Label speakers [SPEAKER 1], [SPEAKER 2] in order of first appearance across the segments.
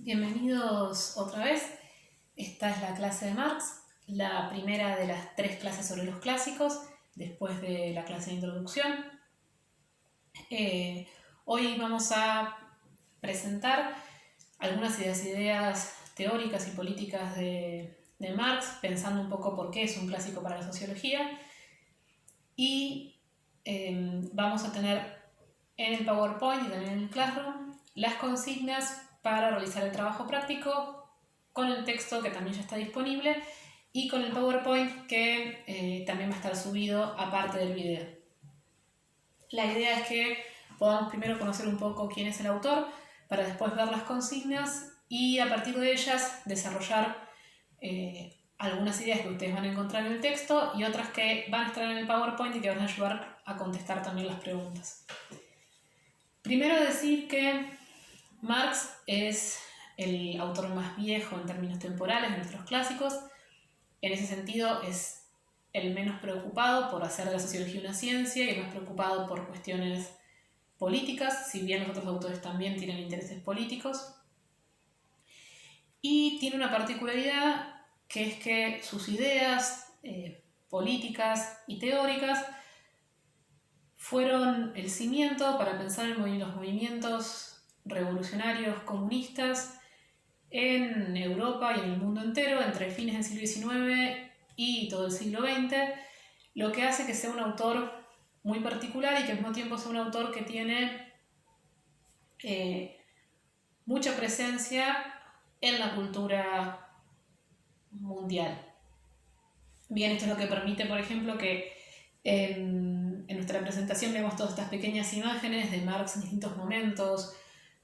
[SPEAKER 1] Bienvenidos otra vez. Esta es la clase de Marx, la primera de las 3 clases sobre los clásicos, después de la clase de introducción. Hoy vamos a presentar algunas ideas teóricas y políticas de Marx, pensando un poco por qué es un clásico para la sociología. Y vamos a tener en el PowerPoint y también en el Classroom las consignas para realizar el trabajo práctico con el texto que también ya está disponible y con el PowerPoint que también va a estar subido aparte del video. La idea es que podamos primero conocer un poco quién es el autor para después ver las consignas y a partir de ellas desarrollar algunas ideas que ustedes van a encontrar en el texto y otras que van a estar en el PowerPoint y que van a ayudar a contestar también las preguntas. Primero decir que Marx es el autor más viejo en términos temporales de nuestros clásicos. En ese sentido es el menos preocupado por hacer de la sociología una ciencia y el más preocupado por cuestiones políticas, si bien los otros autores también tienen intereses políticos. Y tiene una particularidad que es que sus ideas políticas y teóricas fueron el cimiento para pensar en los movimientos revolucionarios comunistas en Europa y en el mundo entero entre fines del siglo XIX y todo el siglo XX, lo que hace que sea un autor muy particular y que al mismo tiempo sea un autor que tiene mucha presencia en la cultura mundial. Bien, esto es lo que permite, por ejemplo, que en nuestra presentación vemos todas estas pequeñas imágenes de Marx en distintos momentos,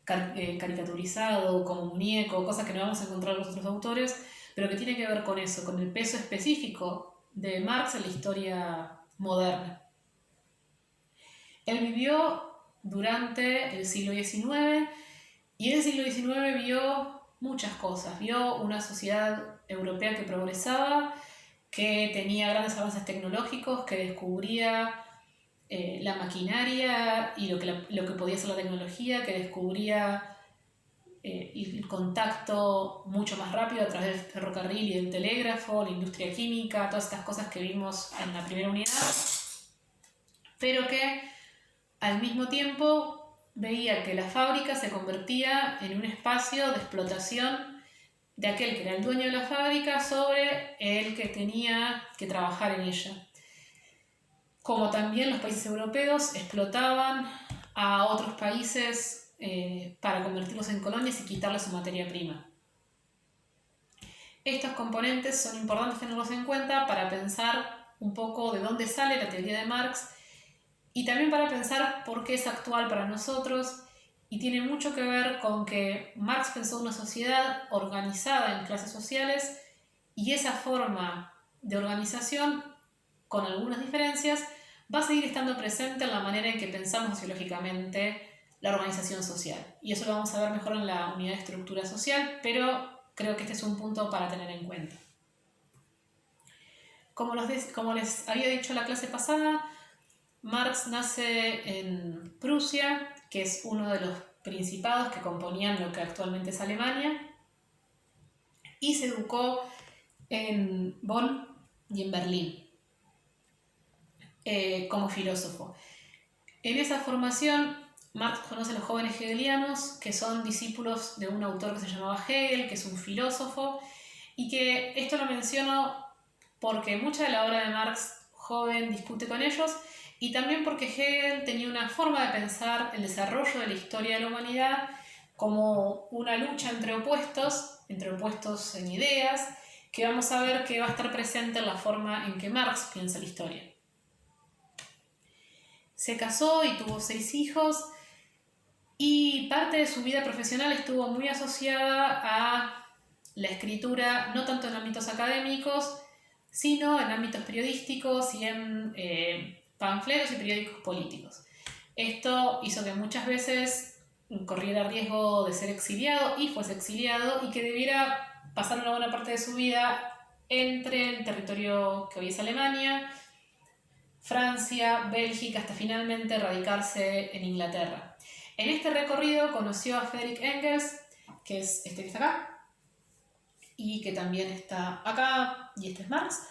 [SPEAKER 1] caricaturizado, como muñeco, cosas que no vamos a encontrar en los otros autores, pero que tiene que ver con eso, con el peso específico de Marx en la historia moderna. Él vivió durante el siglo XIX y en el siglo XIX vio muchas cosas. Vio una sociedad europea que progresaba, que tenía grandes avances tecnológicos, que descubría la maquinaria y lo que podía hacer la tecnología, que descubría el contacto mucho más rápido a través del ferrocarril y del telégrafo, la industria química, todas estas cosas que vimos en la primera unidad, pero que al mismo tiempo veía que la fábrica se convertía en un espacio de explotación de aquel que era el dueño de la fábrica sobre el que tenía que trabajar en ella. Como también los países europeos explotaban a otros países para convertirlos en colonias y quitarles su materia prima. Estos componentes son importantes tenerlos en cuenta para pensar un poco de dónde sale la teoría de Marx y también para pensar por qué es actual para nosotros y tiene mucho que ver con que Marx pensó una sociedad organizada en clases sociales y esa forma de organización, con algunas diferencias, va a seguir estando presente en la manera en que pensamos sociológicamente la organización social. Y eso lo vamos a ver mejor en la unidad de estructura social, pero creo que este es un punto para tener en cuenta. Como les había dicho en la clase pasada, Marx nace en Prusia, que es uno de los principados que componían lo que actualmente es Alemania, y se educó en Bonn y en Berlín como filósofo. En esa formación, Marx conoce a los jóvenes hegelianos, que son discípulos de un autor que se llamaba Hegel, que es un filósofo, y que esto lo menciono porque mucha de la obra de Marx joven discute con ellos, y también porque Hegel tenía una forma de pensar el desarrollo de la historia de la humanidad como una lucha entre opuestos en ideas, que vamos a ver que va a estar presente en la forma en que Marx piensa la historia. Se casó y tuvo 6 hijos y parte de su vida profesional estuvo muy asociada a la escritura, no tanto en ámbitos académicos, sino en ámbitos periodísticos y en panfletos y periódicos políticos. Esto hizo que muchas veces corriera riesgo de ser exiliado y fuese exiliado y que debiera pasar una buena parte de su vida entre el territorio que hoy es Alemania, Francia, Bélgica, hasta finalmente radicarse en Inglaterra. En este recorrido conoció a Friedrich Engels, que es este que está acá, y que también está acá, y este es Marx,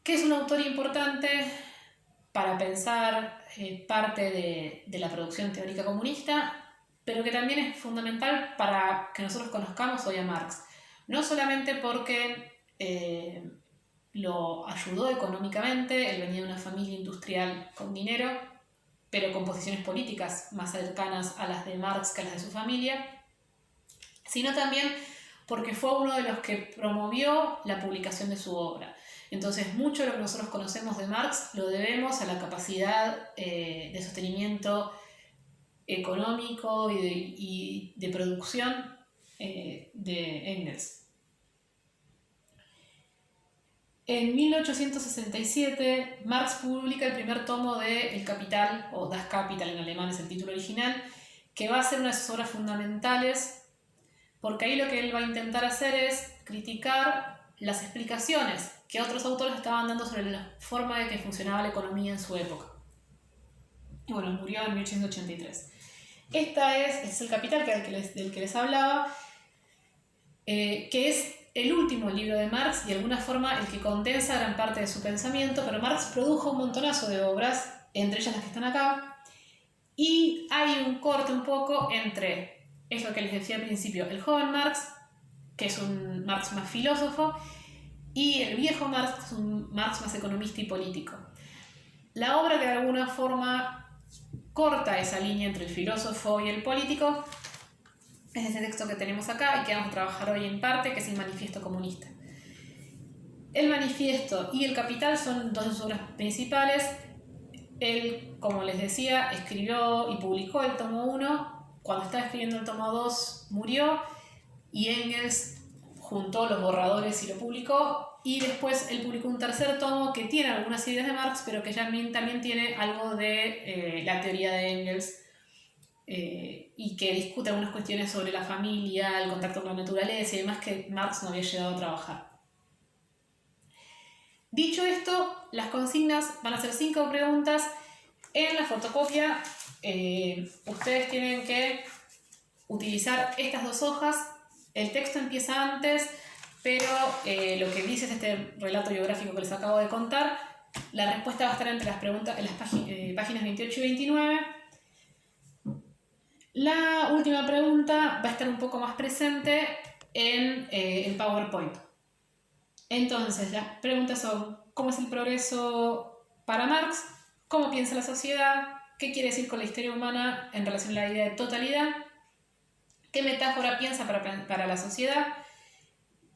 [SPEAKER 1] que es un autor importante para pensar parte de la producción teórica comunista, pero que también es fundamental para que nosotros conozcamos hoy a Marx. No solamente porque lo ayudó económicamente, él venía de una familia industrial con dinero, pero con posiciones políticas más cercanas a las de Marx que a las de su familia, sino también porque fue uno de los que promovió la publicación de su obra. Entonces, mucho de lo que nosotros conocemos de Marx lo debemos a la capacidad de sostenimiento económico y de producción de Engels. En 1867, Marx publica el primer tomo de El Capital, o Das Kapital en alemán es el título original, que va a ser una de sus obras fundamentales, porque ahí lo que él va a intentar hacer es criticar las explicaciones que otros autores estaban dando sobre la forma de que funcionaba la economía en su época. Y bueno, murió en 1883. Este es El Capital, del que les hablaba, que es el último libro de Marx y de alguna forma el que condensa gran parte de su pensamiento, pero Marx produjo un montonazo de obras, entre ellas las que están acá, y hay un corte un poco entre, es lo que les decía al principio, el joven Marx, que es un Marx más filósofo, y el viejo Marx, que es un Marx más economista y político. La obra que de alguna forma corta esa línea entre el filósofo y el político es este texto que tenemos acá y que vamos a trabajar hoy en parte, que es el Manifiesto Comunista. El Manifiesto y el Capital son dos de sus obras principales. Él, como les decía, escribió y publicó el tomo 1. Cuando estaba escribiendo el tomo 2 murió y Engels juntó los borradores y lo publicó. Y después él publicó un tercer tomo que tiene algunas ideas de Marx, pero que también tiene algo de la teoría de Engels, y que discute algunas cuestiones sobre la familia, el contacto con la naturaleza y demás que Marx no había llegado a trabajar. Dicho esto, las consignas van a ser 5 preguntas. En la fotocopia ustedes tienen que utilizar estas 2 hojas. El texto empieza antes, pero lo que dice es este relato biográfico que les acabo de contar. La respuesta va a estar entre las preguntas en las páginas 28 y 29. La última pregunta va a estar un poco más presente en el PowerPoint. Entonces, las preguntas son: ¿cómo es el progreso para Marx? ¿Cómo piensa la sociedad? ¿Qué quiere decir con la historia humana en relación a la idea de totalidad? ¿Qué metáfora piensa para la sociedad?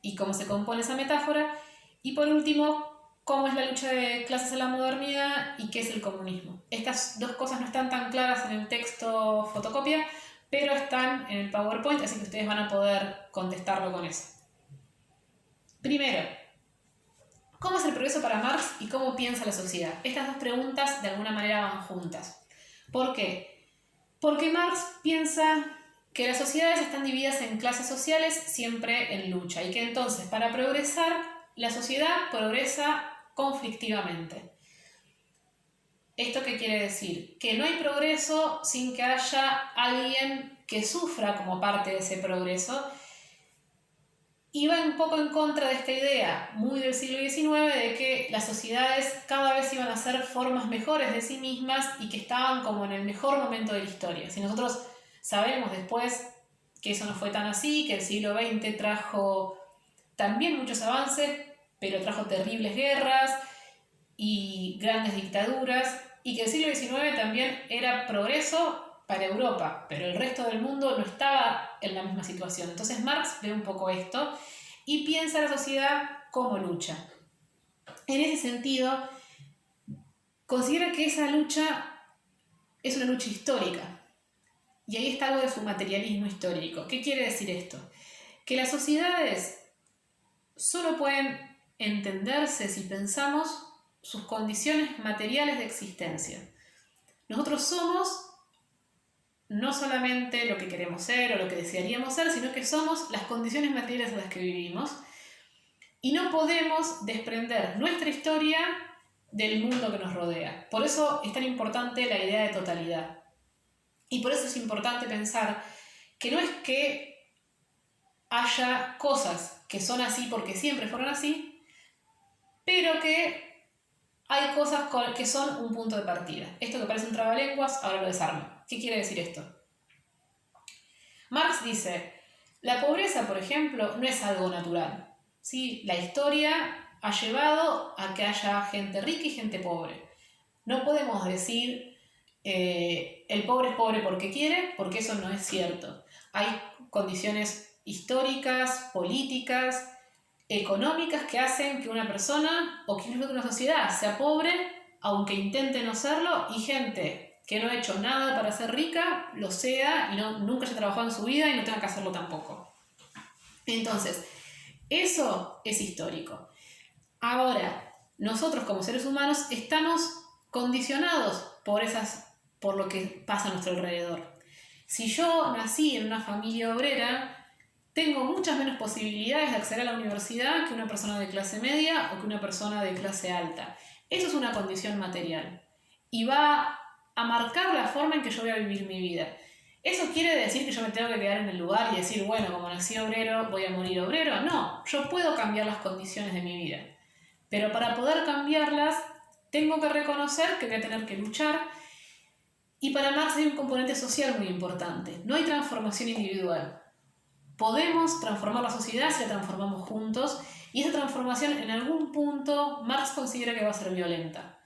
[SPEAKER 1] ¿Y cómo se compone esa metáfora? Y por último, ¿cómo es la lucha de clases en la modernidad y qué es el comunismo? Estas 2 cosas no están tan claras en el texto fotocopia, pero están en el PowerPoint, así que ustedes van a poder contestarlo con eso. Primero, ¿cómo es el progreso para Marx y cómo piensa la sociedad? Estas 2 preguntas de alguna manera van juntas. ¿Por qué? Porque Marx piensa que las sociedades están divididas en clases sociales siempre en lucha y que entonces para progresar la sociedad progresa conflictivamente. ¿Esto qué quiere decir? Que no hay progreso sin que haya alguien que sufra como parte de ese progreso, y va un poco en contra de esta idea muy del siglo XIX de que las sociedades cada vez iban a ser formas mejores de sí mismas y que estaban como en el mejor momento de la historia. Si nosotros sabemos después que eso no fue tan así, que el siglo XX trajo también muchos avances, pero trajo terribles guerras y grandes dictaduras, y que el siglo XIX también era progreso para Europa, pero el resto del mundo no estaba en la misma situación. Entonces Marx ve un poco esto y piensa la sociedad como lucha. En ese sentido, considera que esa lucha es una lucha histórica, y ahí está algo de su materialismo histórico. ¿Qué quiere decir esto? Que las sociedades solo pueden entenderse si pensamos sus condiciones materiales de existencia. Nosotros somos no solamente lo que queremos ser o lo que desearíamos ser, sino que somos las condiciones materiales en las que vivimos, y no podemos desprender nuestra historia del mundo que nos rodea. Por eso es tan importante la idea de totalidad. Y por eso es importante pensar que no es que haya cosas que son así porque siempre fueron así, pero que hay cosas que son un punto de partida. Esto que parece un trabalenguas, ahora lo desarmo. ¿Qué quiere decir esto? Marx dice, la pobreza, por ejemplo, no es algo natural. ¿Sí? La historia ha llevado a que haya gente rica y gente pobre. No podemos decir el pobre es pobre porque quiere, porque eso no es cierto. Hay condiciones históricas, políticas, económicas que hacen que una persona o que una sociedad sea pobre, aunque intente no serlo, y gente que no ha hecho nada para ser rica lo sea y nunca haya trabajado en su vida y no tenga que hacerlo tampoco. Entonces, eso es histórico. Ahora, nosotros como seres humanos estamos condicionados por lo que pasa a nuestro alrededor. Si yo nací en una familia obrera, tengo muchas menos posibilidades de acceder a la universidad que una persona de clase media o que una persona de clase alta. Eso es una condición material y va a marcar la forma en que yo voy a vivir mi vida. ¿Eso quiere decir que yo me tengo que quedar en el lugar y decir, bueno, como nací obrero, voy a morir obrero? No, yo puedo cambiar las condiciones de mi vida. Pero para poder cambiarlas, tengo que reconocer que voy a tener que luchar. Y para Marx hay un componente social muy importante. No hay transformación individual. Podemos transformar la sociedad si la transformamos juntos, y esa transformación en algún punto Marx considera que va a ser violenta.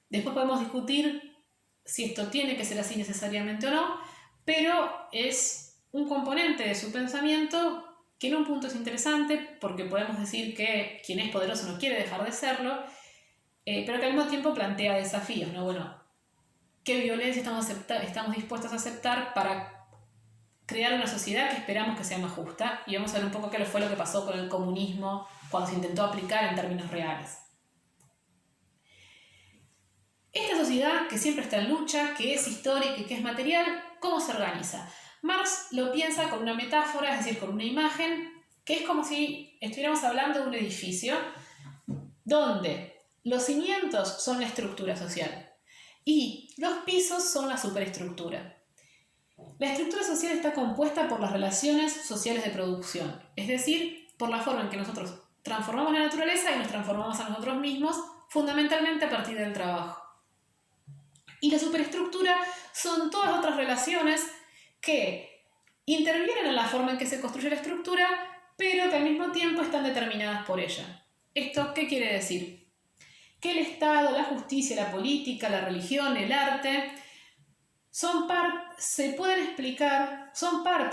[SPEAKER 1] Después podemos discutir si esto tiene que ser así necesariamente o no, pero es un componente de su pensamiento que en un punto es interesante porque podemos decir que quien es poderoso no quiere dejar de serlo, pero que al mismo tiempo plantea desafíos, ¿no? Bueno, ¿qué violencia estamos dispuestos a aceptar para crear una sociedad que esperamos que sea más justa? Y vamos a ver un poco qué fue lo que pasó con el comunismo cuando se intentó aplicar en términos reales. Esta sociedad que siempre está en lucha, que es histórica y que es material, ¿cómo se organiza? Marx lo piensa con una metáfora, es decir, con una imagen, que es como si estuviéramos hablando de un edificio donde los cimientos son la estructura social y los pisos son la superestructura. La estructura social está compuesta por las relaciones sociales de producción, es decir, por la forma en que nosotros transformamos la naturaleza y nos transformamos a nosotros mismos, fundamentalmente a partir del trabajo. Y la superestructura son todas otras relaciones que intervienen en la forma en que se construye la estructura, pero que al mismo tiempo están determinadas por ella. ¿Esto qué quiere decir? Que el Estado, la justicia, la política, la religión, el arte, son parte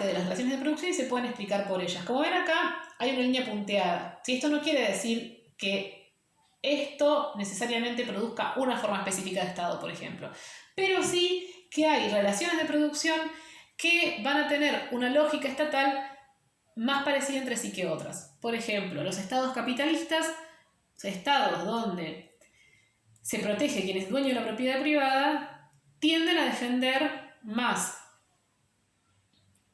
[SPEAKER 1] de las relaciones de producción y se pueden explicar por ellas. Como ven acá, hay una línea punteada. Esto no quiere decir que esto necesariamente produzca una forma específica de Estado, por ejemplo, pero sí que hay relaciones de producción que van a tener una lógica estatal más parecida entre sí que otras. Por ejemplo, los estados capitalistas, estados donde se protege quien es dueño de la propiedad privada, tienden a defender más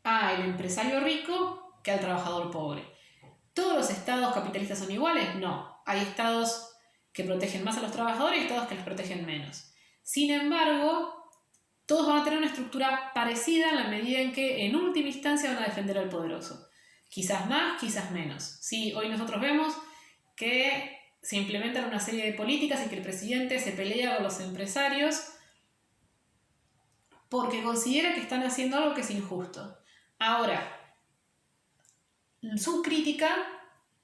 [SPEAKER 1] al empresario rico que al trabajador pobre. ¿Todos los estados capitalistas son iguales? No. Hay estados que protegen más a los trabajadores y estados que los protegen menos. Sin embargo, todos van a tener una estructura parecida en la medida en que en última instancia van a defender al poderoso. Quizás más, quizás menos. Sí, hoy nosotros vemos que se implementan una serie de políticas y que el presidente se pelea con los empresarios porque considera que están haciendo algo que es injusto. Ahora, su crítica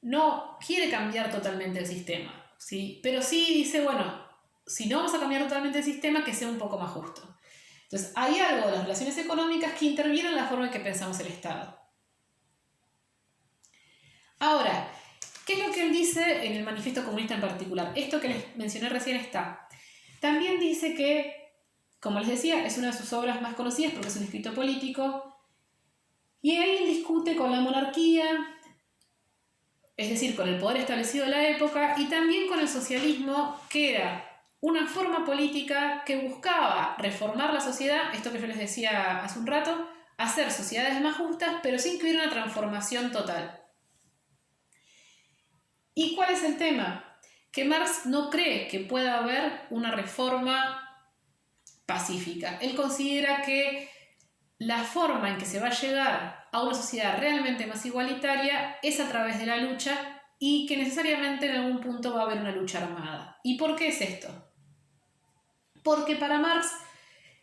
[SPEAKER 1] no quiere cambiar totalmente el sistema, ¿sí? Pero sí dice, bueno, si no vamos a cambiar totalmente el sistema, que sea un poco más justo. Entonces, hay algo de las relaciones económicas que intervienen en la forma en que pensamos el Estado. Ahora, ¿qué es lo que él dice en el Manifiesto Comunista en particular? Esto que les mencioné recién está. También dice que, como les decía, es una de sus obras más conocidas porque es un escrito político, y él discute con la monarquía, es decir, con el poder establecido de la época, y también con el socialismo, que era una forma política que buscaba reformar la sociedad, esto que yo les decía hace un rato, hacer sociedades más justas, pero sin que hubiera una transformación total. ¿Y cuál es el tema? Que Marx no cree que pueda haber una reforma pacífica. Él considera que la forma en que se va a llegar a una sociedad realmente más igualitaria es a través de la lucha y que necesariamente en algún punto va a haber una lucha armada. ¿Y por qué es esto? Porque para Marx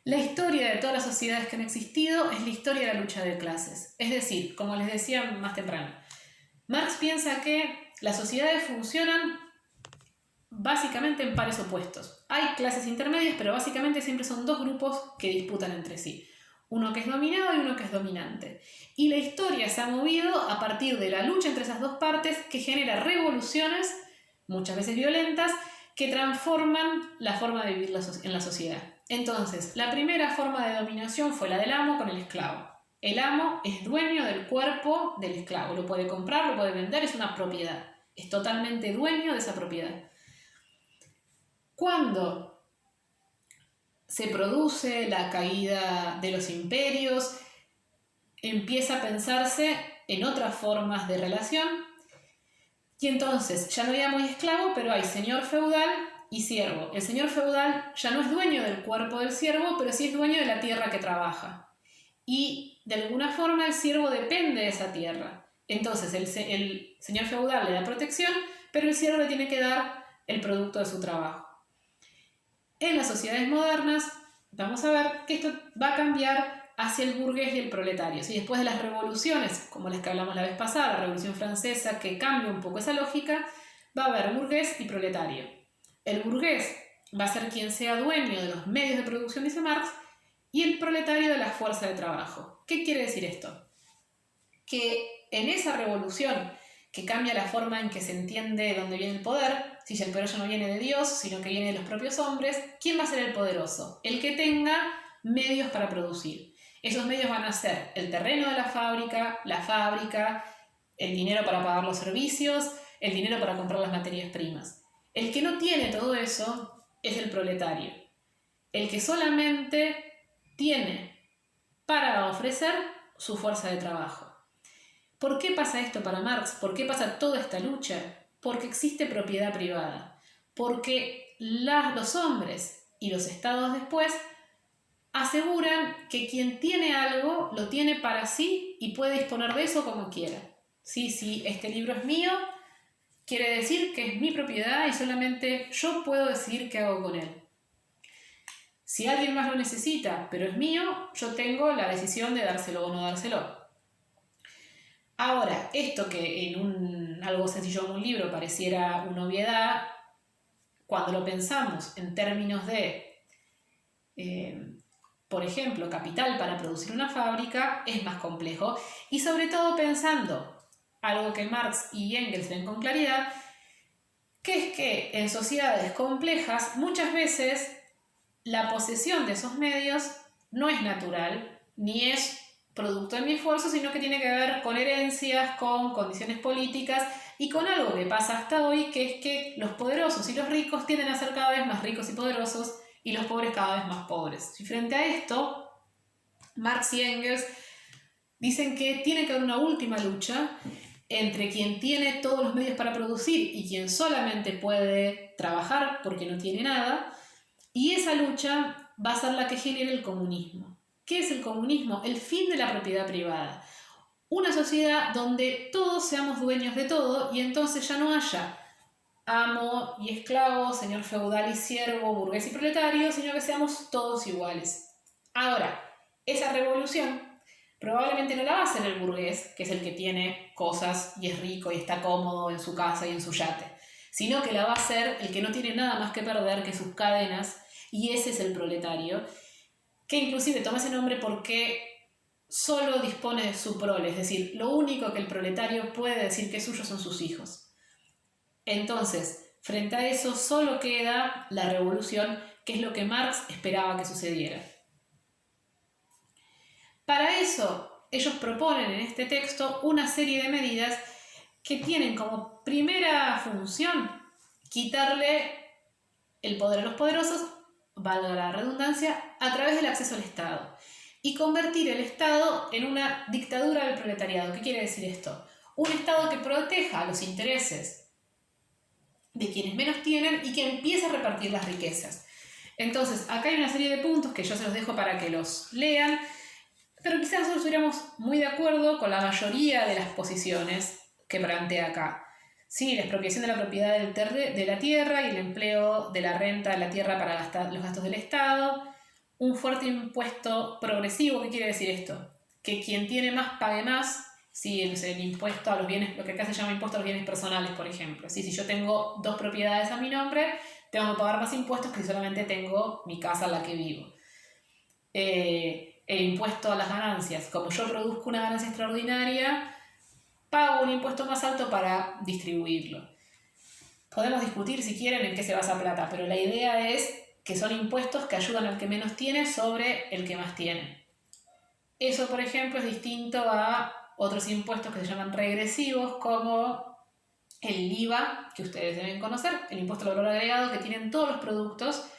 [SPEAKER 1] la historia de todas las sociedades que han existido es la historia de la lucha de clases. Es decir, como les decía más temprano, Marx piensa que las sociedades funcionan básicamente en pares opuestos. Hay clases intermedias, pero básicamente siempre son dos grupos que disputan entre sí. Uno que es dominado y uno que es dominante. Y la historia se ha movido a partir de la lucha entre esas dos partes que genera revoluciones, muchas veces violentas, que transforman la forma de vivir en la sociedad. Entonces, la primera forma de dominación fue la del amo con el esclavo. El amo es dueño del cuerpo del esclavo, lo puede comprar, lo puede vender, es una propiedad. Es totalmente dueño de esa propiedad. Cuando se produce la caída de los imperios, empieza a pensarse en otras formas de relación y entonces ya no hay amo y esclavo, pero hay señor feudal y siervo. El señor feudal ya no es dueño del cuerpo del siervo, pero sí es dueño de la tierra que trabaja. Y de alguna forma el siervo depende de esa tierra. Entonces el señor feudal le da protección, pero el siervo le tiene que dar el producto de su trabajo. En las sociedades modernas vamos a ver que esto va a cambiar hacia el burgués y el proletario. ¿Sí? Después de las revoluciones, como las que hablamos la vez pasada, la Revolución Francesa, que cambia un poco esa lógica, va a haber burgués y proletario. El burgués va a ser quien sea dueño de los medios de producción, dice Marx, y el proletario de la fuerza de trabajo. ¿Qué quiere decir esto? Que en esa revolución que cambia la forma en que se entiende dónde viene el poder, si el poder ya no viene de Dios, sino que viene de los propios hombres, ¿quién va a ser el poderoso? El que tenga medios para producir. Esos medios van a ser el terreno de la fábrica, el dinero para pagar los servicios, el dinero para comprar las materias primas. El que no tiene todo eso es el proletario. El que solamente tiene para ofrecer su fuerza de trabajo. ¿Por qué pasa esto para Marx? ¿Por qué pasa toda esta lucha? Porque existe propiedad privada. Porque los hombres y los estados después aseguran que quien tiene algo lo tiene para sí y puede disponer de eso como quiera. Sí, este libro es mío, quiere decir que es mi propiedad y solamente yo puedo decidir qué hago con él. Si alguien más lo necesita, pero es mío, yo tengo la decisión de dárselo o no dárselo. Ahora, esto que en algo sencillo como un libro pareciera una obviedad, cuando lo pensamos en términos de, por ejemplo, capital para producir una fábrica, es más complejo. Y sobre todo pensando, algo que Marx y Engels ven con claridad, que es que en sociedades complejas muchas veces la posesión de esos medios no es natural, ni es producto de mi esfuerzo, sino que tiene que ver con herencias, con condiciones políticas y con algo que pasa hasta hoy, que es que los poderosos y los ricos tienden a ser cada vez más ricos y poderosos y los pobres cada vez más pobres. Y frente a esto, Marx y Engels dicen que tiene que haber una última lucha entre quien tiene todos los medios para producir y quien solamente puede trabajar porque no tiene nada, y esa lucha va a ser la que genere el comunismo. ¿Qué es el comunismo? El fin de la propiedad privada. Una sociedad donde todos seamos dueños de todo y entonces ya no haya amo y esclavo, señor feudal y siervo, burgués y proletario, sino que seamos todos iguales. Ahora, esa revolución probablemente no la va a hacer el burgués, que es el que tiene cosas y es rico y está cómodo en su casa y en su yate, sino que la va a hacer el que no tiene nada más que perder que sus cadenas, y ese es el proletario, que inclusive toma ese nombre porque solo dispone de su prole, es decir, lo único que el proletario puede decir que es suyo son sus hijos. Entonces, frente a eso solo queda la revolución, que es lo que Marx esperaba que sucediera. Para eso, ellos proponen en este texto una serie de medidas que tienen como primera función quitarle el poder a los poderosos, valga la redundancia, a través del acceso al Estado y convertir el Estado en una dictadura del proletariado. ¿Qué quiere decir esto? Un Estado que proteja los intereses de quienes menos tienen y que empiece a repartir las riquezas. Entonces, acá hay una serie de puntos que yo se los dejo para que los lean. pero quizás nosotros estuviéramos muy de acuerdo con la mayoría de las posiciones que plantea acá. Sí, la expropiación de la propiedad de la tierra y el empleo de la renta de la tierra para los gastos del Estado, un fuerte impuesto progresivo. ¿Qué quiere decir esto? Que quien tiene más pague más. Sí, el impuesto a los bienes, lo que acá se llama impuesto a los bienes personales, por ejemplo. Sí, si yo tengo 2 propiedades a mi nombre, tengo que pagar más impuestos que si solamente tengo mi casa en la que vivo. El impuesto a las ganancias. Como yo produzco una ganancia extraordinaria, pago un impuesto más alto para distribuirlo. Podemos discutir si quieren en qué se basa plata, pero la idea es que son impuestos que ayudan al que menos tiene sobre el que más tiene. Eso, por ejemplo, es distinto a otros impuestos que se llaman regresivos, como el IVA, que ustedes deben conocer, el impuesto al valor agregado que tienen todos los productos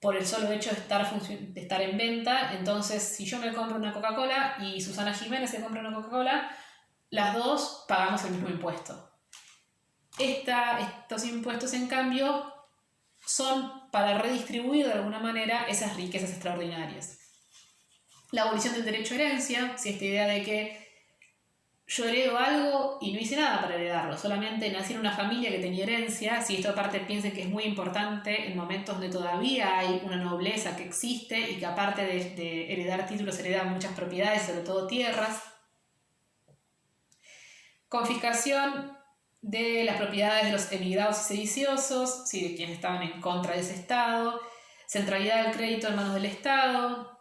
[SPEAKER 1] por el solo hecho de estar en venta. Entonces, si yo me compro una Coca-Cola y Susana Jiménez se compra una Coca-Cola, las dos pagamos el mismo impuesto. Estos impuestos, en cambio, son para redistribuir de alguna manera esas riquezas extraordinarias. La abolición del derecho a herencia, si esta idea de que yo heredo algo y no hice nada para heredarlo, solamente nací en una familia que tenía herencia. Si esto aparte piensen que es muy importante en momentos donde todavía hay una nobleza que existe y que aparte de heredar títulos heredan muchas propiedades, sobre todo tierras. Confiscación de las propiedades de los emigrados y sediciosos, sí, de quienes estaban en contra de ese Estado. Centralidad del crédito en manos del Estado,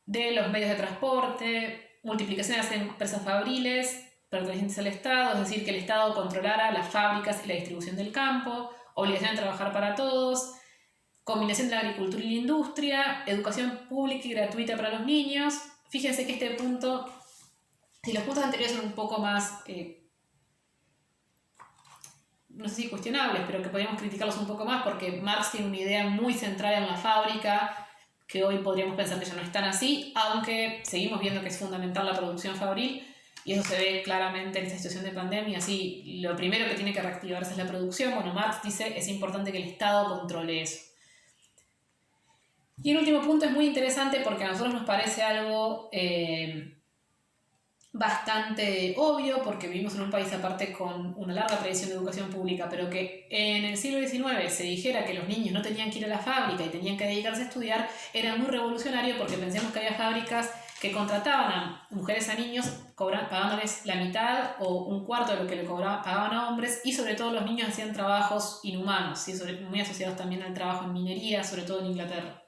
[SPEAKER 1] de los medios de transporte, multiplicación de las empresas fabriles pertenecientes al Estado, es decir, que el Estado controlara las fábricas y la distribución del campo, obligación de trabajar para todos, combinación de la agricultura y la industria, educación pública y gratuita para los niños. Fíjense que este punto, si los puntos anteriores son un poco más, no sé si cuestionables, pero que podríamos criticarlos un poco más porque Marx tiene una idea muy centrada en la fábrica, que hoy podríamos pensar que ya no es tan así, aunque seguimos viendo que es fundamental la producción fabril, y eso se ve claramente en esta situación de pandemia. Así, lo primero que tiene que reactivarse es la producción. Bueno, Marx dice es importante que el Estado controle eso. Y el último punto es muy interesante porque a nosotros nos parece algo bastante obvio, porque vivimos en un país aparte con una larga tradición de educación pública, pero que en el siglo XIX se dijera que los niños no tenían que ir a la fábrica y tenían que dedicarse a estudiar, era muy revolucionario, porque pensemos que había fábricas que contrataban a mujeres a niños pagándoles la mitad o un cuarto de lo que le pagaban a hombres, y sobre todo los niños hacían trabajos inhumanos, ¿sí? Muy asociados también al trabajo en minería, sobre todo en Inglaterra.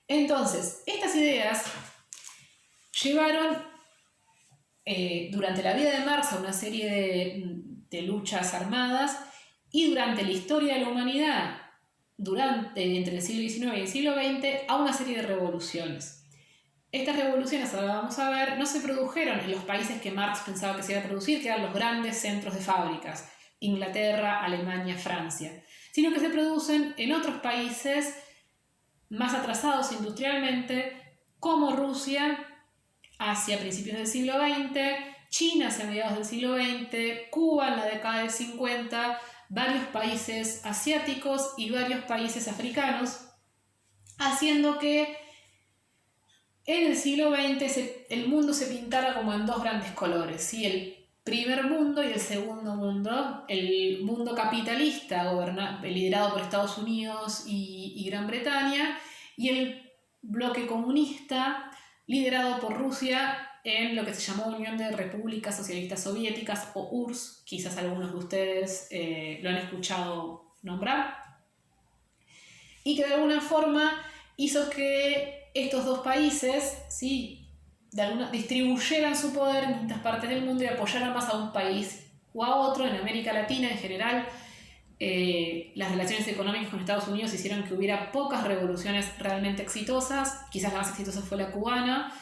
[SPEAKER 1] Entonces, estas ideas llevaron durante la vida de Marx a una serie de luchas armadas, y durante la historia de la humanidad, entre el siglo XIX y el siglo XX, a una serie de revoluciones. Estas revoluciones, ahora vamos a ver, no se produjeron en los países que Marx pensaba que se iba a producir, que eran los grandes centros de fábricas, Inglaterra, Alemania, Francia, sino que se producen en otros países más atrasados industrialmente, como Rusia hacia principios del siglo XX, China hacia mediados del siglo XX, Cuba en la década del 50, varios países asiáticos y varios países africanos, haciendo que en el siglo XX el mundo se pintara como en dos grandes colores, ¿sí? El primer mundo y el segundo mundo. El mundo capitalista liderado por Estados Unidos y Gran Bretaña, y el bloque comunista liderado por Rusia en lo que se llamó Unión de Repúblicas Socialistas Soviéticas, o URSS, quizás algunos de ustedes lo han escuchado nombrar, y que de alguna forma hizo que estos dos países, ¿sí?, distribuyeran su poder en distintas partes del mundo y apoyaran más a un país o a otro. En América Latina en general, las relaciones económicas con Estados Unidos hicieron que hubiera pocas revoluciones realmente exitosas. Quizás la más exitosa fue la cubana,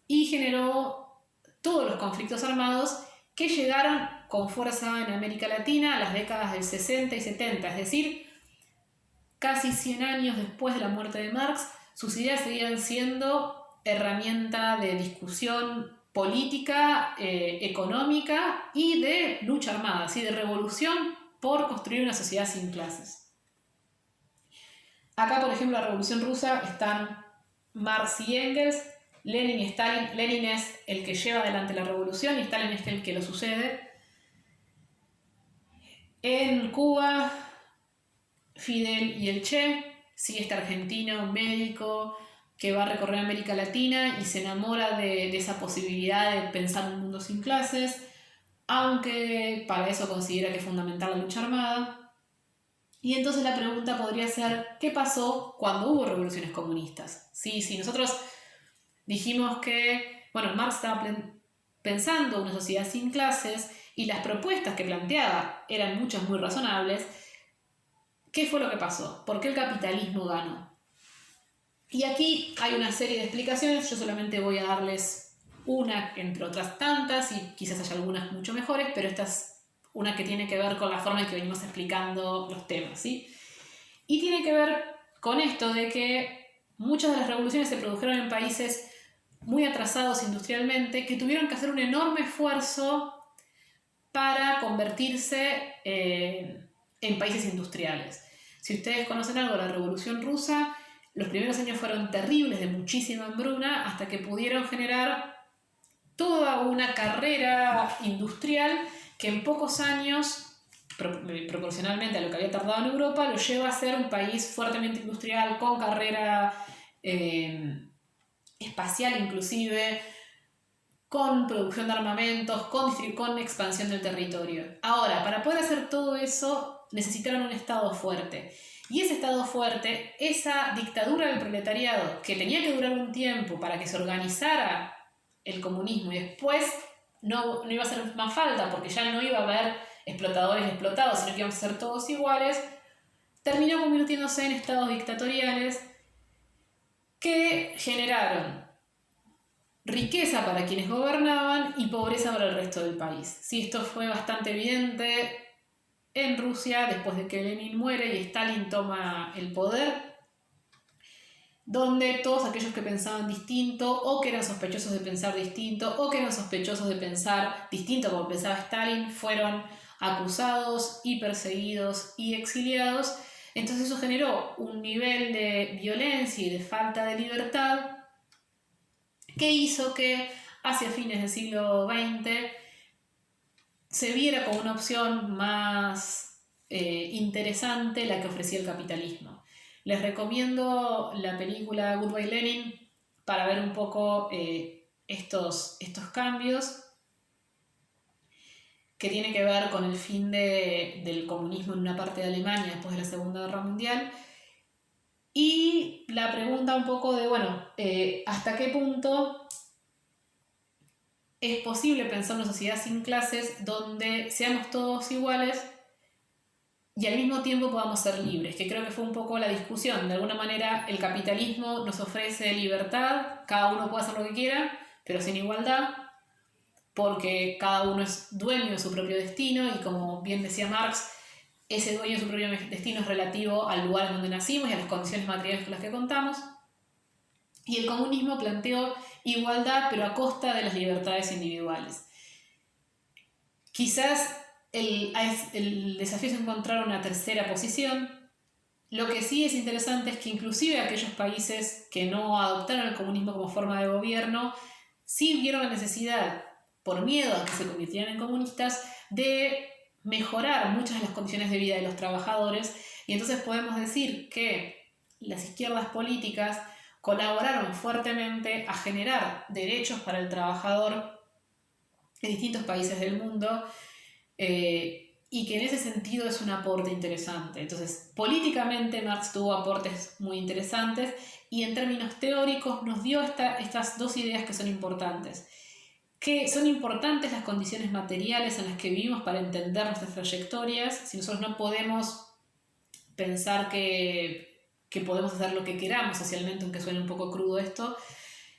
[SPEAKER 1] y generó todos los conflictos armados que llegaron con fuerza en América Latina a las décadas del 60 y 70, es decir, casi 100 años después de la muerte de Marx. Sus ideas seguían siendo herramienta de discusión política, económica y de lucha armada, ¿sí?, de revolución por construir una sociedad sin clases. Acá, por ejemplo, la Revolución Rusa están Marx y Engels, Lenin y Stalin. Lenin es el que lleva adelante la revolución y Stalin es el que lo sucede. En Cuba, Fidel y el Che, sí, este argentino médico que va a recorrer América Latina y se enamora de esa posibilidad de pensar un mundo sin clases, aunque para eso considera que es fundamental la lucha armada. Y entonces la pregunta podría ser, ¿qué pasó cuando hubo revoluciones comunistas? Sí, nosotros dijimos que, bueno, Marx estaba pensando una sociedad sin clases y las propuestas que planteaba eran muchas muy razonables. ¿Qué fue lo que pasó? ¿Por qué el capitalismo ganó? Y aquí hay una serie de explicaciones, yo solamente voy a darles una entre otras tantas y quizás haya algunas mucho mejores, pero esta es una que tiene que ver con la forma en que venimos explicando los temas, ¿sí? Y tiene que ver con esto de que muchas de las revoluciones se produjeron en países muy atrasados industrialmente que tuvieron que hacer un enorme esfuerzo para convertirse en países industriales. Si ustedes conocen algo de la Revolución Rusa, los primeros años fueron terribles, de muchísima hambruna, hasta que pudieron generar toda una carrera industrial que en pocos años, proporcionalmente a lo que había tardado en Europa, lo lleva a ser un país fuertemente industrial, con carrera espacial inclusive, con producción de armamentos, con expansión del territorio. Ahora, para poder hacer todo eso, necesitaron un Estado fuerte. Y ese Estado fuerte, esa dictadura del proletariado, que tenía que durar un tiempo para que se organizara el comunismo y después no iba a hacer más falta porque ya no iba a haber explotadores explotados, sino que íbamos a ser todos iguales, terminó convirtiéndose en estados dictatoriales que generaron riqueza para quienes gobernaban y pobreza para el resto del país. Sí, esto fue bastante evidente en Rusia después de que Lenin muere y Stalin toma el poder, donde todos aquellos que pensaban distinto o que eran sospechosos de pensar distinto o que eran sospechosos de pensar distinto como pensaba Stalin fueron acusados y perseguidos y exiliados. Entonces eso generó un nivel de violencia y de falta de libertad que hizo que hacia fines del siglo XX se viera como una opción más interesante la que ofrecía el capitalismo. Les recomiendo la película Goodbye Lenin para ver un poco estos cambios que tiene que ver con el fin del comunismo en una parte de Alemania después de la Segunda Guerra Mundial. Y la pregunta un poco de, bueno, ¿hasta qué punto es posible pensar una sociedad sin clases donde seamos todos iguales y al mismo tiempo podamos ser libres? Que creo que fue un poco la discusión. De alguna manera el capitalismo nos ofrece libertad, cada uno puede hacer lo que quiera, pero sin igualdad, porque cada uno es dueño de su propio destino y como bien decía Marx, ese dueño de su propio destino es relativo al lugar en donde nacimos y a las condiciones materiales con las que contamos. Y el comunismo planteó igualdad, pero a costa de las libertades individuales. Quizás el desafío es encontrar una tercera posición. Lo que sí es interesante es que inclusive aquellos países que no adoptaron el comunismo como forma de gobierno, sí vieron la necesidad, por miedo a que se convirtieran en comunistas, de mejorar muchas de las condiciones de vida de los trabajadores. Y entonces podemos decir que las izquierdas políticas colaboraron fuertemente a generar derechos para el trabajador en distintos países del mundo y que en ese sentido es un aporte interesante. Entonces, políticamente Marx tuvo aportes muy interesantes y en términos teóricos nos dio estas dos ideas que son importantes. Que son importantes las condiciones materiales en las que vivimos para entender nuestras trayectorias. Si nosotros no podemos pensar que podemos hacer lo que queramos socialmente, aunque suene un poco crudo esto,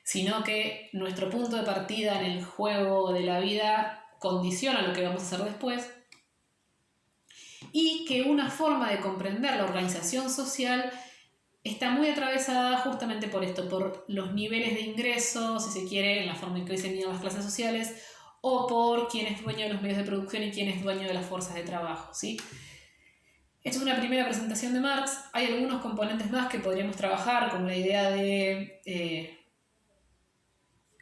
[SPEAKER 1] sino que nuestro punto de partida en el juego de la vida condiciona lo que vamos a hacer después, y que una forma de comprender la organización social está muy atravesada justamente por esto, por los niveles de ingreso, si se quiere, en la forma en que hoy se miden las clases sociales, o por quién es dueño de los medios de producción y quién es dueño de las fuerzas de trabajo, ¿sí? Esta es una primera presentación de Marx. Hay algunos componentes más que podríamos trabajar, como la idea de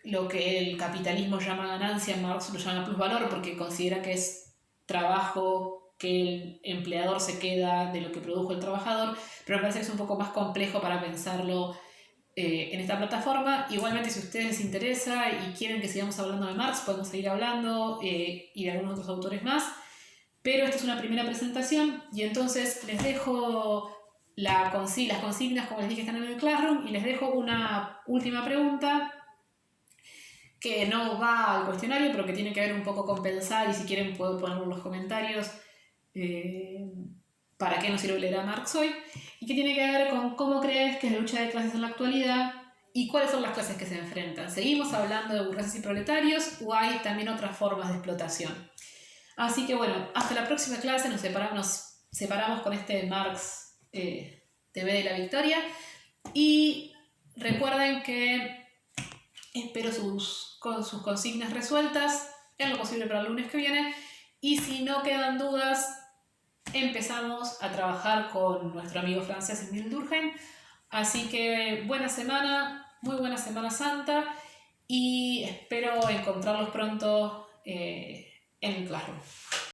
[SPEAKER 1] lo que el capitalismo llama ganancia, Marx lo llama plusvalor porque considera que es trabajo que el empleador se queda de lo que produjo el trabajador, pero me parece que es un poco más complejo para pensarlo en esta plataforma. Igualmente, si a ustedes les interesa y quieren que sigamos hablando de Marx, podemos seguir hablando y de algunos otros autores más. Pero esta es una primera presentación y entonces les dejo las consignas, como les dije, están en el Classroom, y les dejo una última pregunta que no va al cuestionario, pero que tiene que ver un poco con pensar, y si quieren puedo ponerlo en los comentarios para qué nos sirve leer a Marx hoy, y que tiene que ver con cómo crees que es la lucha de clases en la actualidad y cuáles son las clases que se enfrentan. ¿Seguimos hablando de burgueses y proletarios o hay también otras formas de explotación? Así que bueno, hasta la próxima clase. Nos separamos con este Marx TV de la Victoria. Y recuerden que espero sus consignas resueltas en lo posible para el lunes que viene. Y si no quedan dudas, empezamos a trabajar con nuestro amigo francés Emile Durkheim. Así que buena semana, muy buena Semana Santa. Y espero encontrarlos pronto en el Classroom.